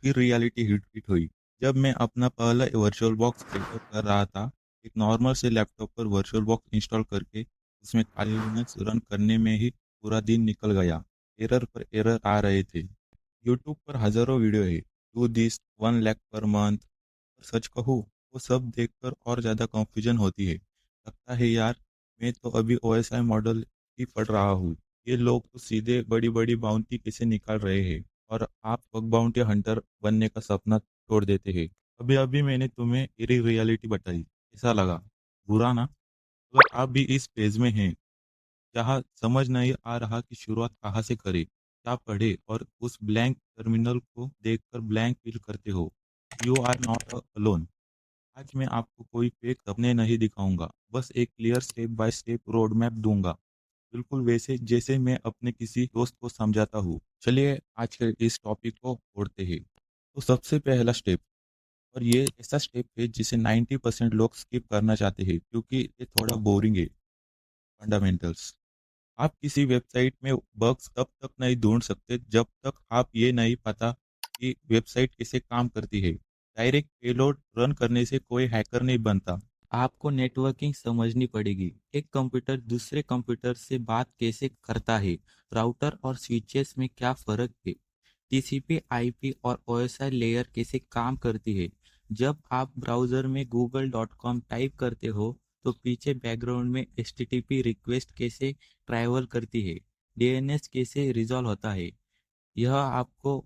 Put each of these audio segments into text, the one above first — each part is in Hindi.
फिर रियलिटी हिट हुई। जब मैं अपना पहला वर्चुअल बॉक्स सेटअप कर रहा था, एक नॉर्मल से लैपटॉप पर वर्चुअल बॉक्स इंस्टॉल करके उसमें खाली लिनक्स रन करने में ही पूरा दिन निकल गया। एरर पर एरर आ रहे थे। यूट्यूब पर हजारों वीडियो है, do this 1 lakh per month. सच कहूँ, वो सब देखकर और ज़्यादा कंफ्यूजन होती है। लगता है यार, मैं तो अभी ओएसआई मॉडल ही पढ़ रहा हूँ। ये लोग तो सीधे बड़ी बड़ी बाउंटी कैसे निकाल रहे हैं और आप बग बाउंटी हंटर बनने का सपना छोड़ देते हैं। अभी अभी मैंने तुम्हें मेरी रियलिटी बताई, कैसा लगा? बुरा ना? अगर आप भी इस पेज में हैं जहाँ समझ नहीं आ रहा कि शुरुआत कहाँ से करें, क्या पढ़े और उस ब्लैंक टर्मिनल को देखकर ब्लैंक फील करते हो, यू आर नॉट अलोन। आज मैं आपको कोई फेक सपने नहीं दिखाऊंगा, बस एक clear step by step road map दूंगा, बिल्कुल वैसे जैसे मैं अपने किसी दोस्त को समझाता हूँ। चलिए आज के इस टॉपिक को छोड़ते हैं। तो सबसे पहला स्टेप, और ये ऐसा स्टेप है जिसे 90% लोग स्किप करना चाहते हैं क्योंकि ये थोड़ा बोरिंग है। फंडामेंटल्स। आप किसी वेबसाइट में बग्स तब तक नहीं ढूंढ सकते जब तक आप ये नहीं पता कि वेबसाइट कैसे काम करती है। डायरेक्ट पेलोड रन करने से कोई हैकर नहीं बनता। आपको नेटवर्किंग समझनी पड़ेगी। एक कंप्यूटर दूसरे कंप्यूटर से बात कैसे करता है, राउटर और स्विचेस में क्या फर्क है, टीसीपी आईपी और ओएसआई लेयर कैसे काम करती है। जब आप ब्राउजर में google.com टाइप करते हो तो पीछे बैकग्राउंड में एचटीटीपी रिक्वेस्ट कैसे ट्रैवल करती है, डीएनएस कैसे रिजॉल्व होता है। यह आपको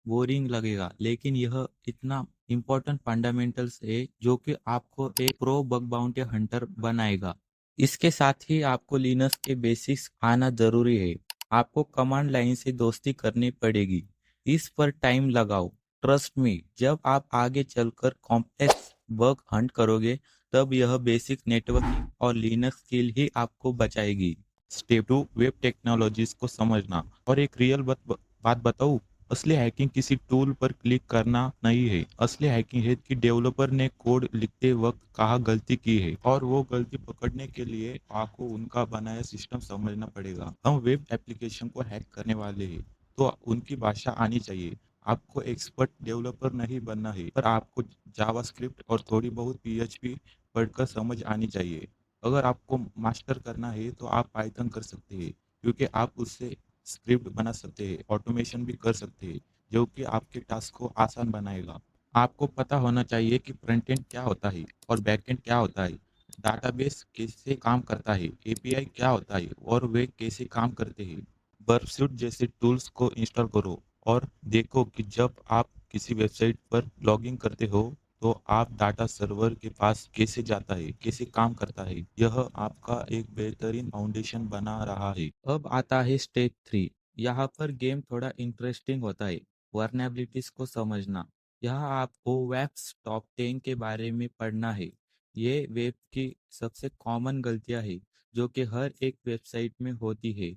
बोरिंग लगेगा, लेकिन यह इतना इम्पोर्टेंट फंडामेंटल्स है जो कि आपको एक प्रो बग बाउंटी हंटर बनाएगा। इसके साथ ही आपको लिनक्स के बेसिक्स आना जरूरी है। आपको कमांड लाइन से दोस्ती करनी पड़ेगी। इस पर टाइम लगाओ। ट्रस्ट मी, जब आप आगे चलकर कॉम्प्लेक्स बग हंट करोगे तब यह बेसिक नेटवर्किंग और लिनक्स स्किल ही आपको बचाएगी। स्टेप 2, वेब टेक्नोलॉजीज को समझना। और एक रियल बात बताऊं, असली हैकिंग किसी टूल पर क्लिक करना नहीं है। असली हैकिंग है कि डेवलपर ने कोड लिखते वक्त कहाँ गलती की है, और वो गलती पकड़ने के लिए आपको उनका बनाया सिस्टम समझना पड़ेगा। हम वेब एप्लीकेशन को हैक करने वाले हैं तो उनकी भाषा आनी चाहिए। आपको एक्सपर्ट डेवलपर नहीं बनना है, पर आपको जावास्क्रिप्ट और थोड़ी बहुत पीएचपी पढ़कर समझ आनी चाहिए। अगर आपको मास्टर करना है तो आप पाइथन कर सकते हैं, क्योंकि आप उससे स्क्रिप्ट बना सकते हैं, ऑटोमेशन भी कर सकते हैं, जो कि आपके टास्क को आसान बनाएगा। आपको पता होना चाहिए कि फ्रंट एंड क्या होता है और बैक एंड क्या होता है, डाटाबेस कैसे काम करता है, एपीआई क्या होता है और वे कैसे काम करते हैं। बर्फसूट जैसे टूल्स को इंस्टॉल करो और देखो कि जब आप किसी वेबसाइट पर लॉगिन करते हो तो आप डाटा सर्वर के पास कैसे जाता है, कैसे काम करता है। यह आपका एक बेहतरीन फाउंडेशन बना रहा है। अब आता है स्टेप 3। यहाँ पर गेम थोड़ा इंटरेस्टिंग होता है। वर्नेबिलिटीज को समझना। यहाँ आपको वेब्स टॉप 10 के बारे में पढ़ना है। ये वेब की सबसे कॉमन गलतियां है जो कि हर एक वेबसाइट में होती है।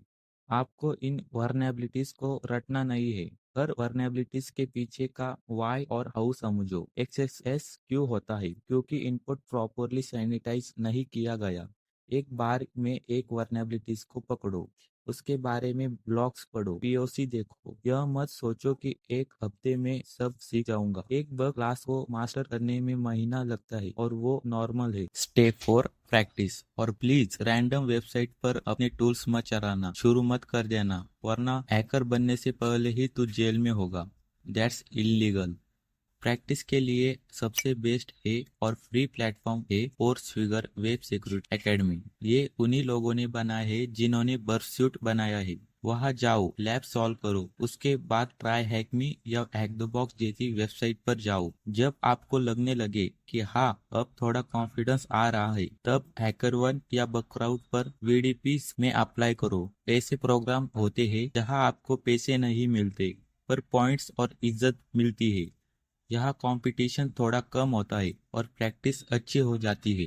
आपको इन वर्नेबिलिटीज को रटना नहीं है। हर वर्नेबिलिटीज के पीछे का वाई और हाउ समझो। एक्सएसएस क्यों होता है? क्योंकि इनपुट प्रॉपरली सैनिटाइज नहीं किया गया। एक बार में एक वर्नेबिलिटीज को पकड़ो, उसके बारे में ब्लॉग्स पढ़ो, पीओसी देखो। यह मत सोचो कि एक हफ्ते में सब सीख जाऊंगा। एक बग क्लास को मास्टर करने में महीना लगता है और वो नॉर्मल है। Step 4, practice. और प्लीज रैंडम वेबसाइट पर अपने टूल्स मत चलाना शुरू मत कर देना, वरना हैकर बनने से पहले ही तू जेल में होगा। That's illegal. प्रैक्टिस के लिए सबसे बेस्ट है और फ्री प्लेटफॉर्म है force figure web security academy. ये उन्हीं लोगों ने बनाया है जिन्होंने बर्फसूट बनाया है। वहां जाओ, लैब सॉल्व करो, उसके बाद ट्राई हैक मी या हैक द बॉक्स जैसी वेबसाइट पर जाओ। जब आपको लगने लगे कि हाँ अब थोड़ा कॉन्फिडेंस आ रहा है, तब हैकर1 या बकराउट पर वीडीपी में अप्लाई करो। ऐसे प्रोग्राम होते हैं जहां आपको पैसे नहीं मिलते पर पॉइंट्स और इज्जत मिलती है। यहाँ कंपटीशन थोड़ा कम होता है और प्रैक्टिस अच्छी हो जाती है।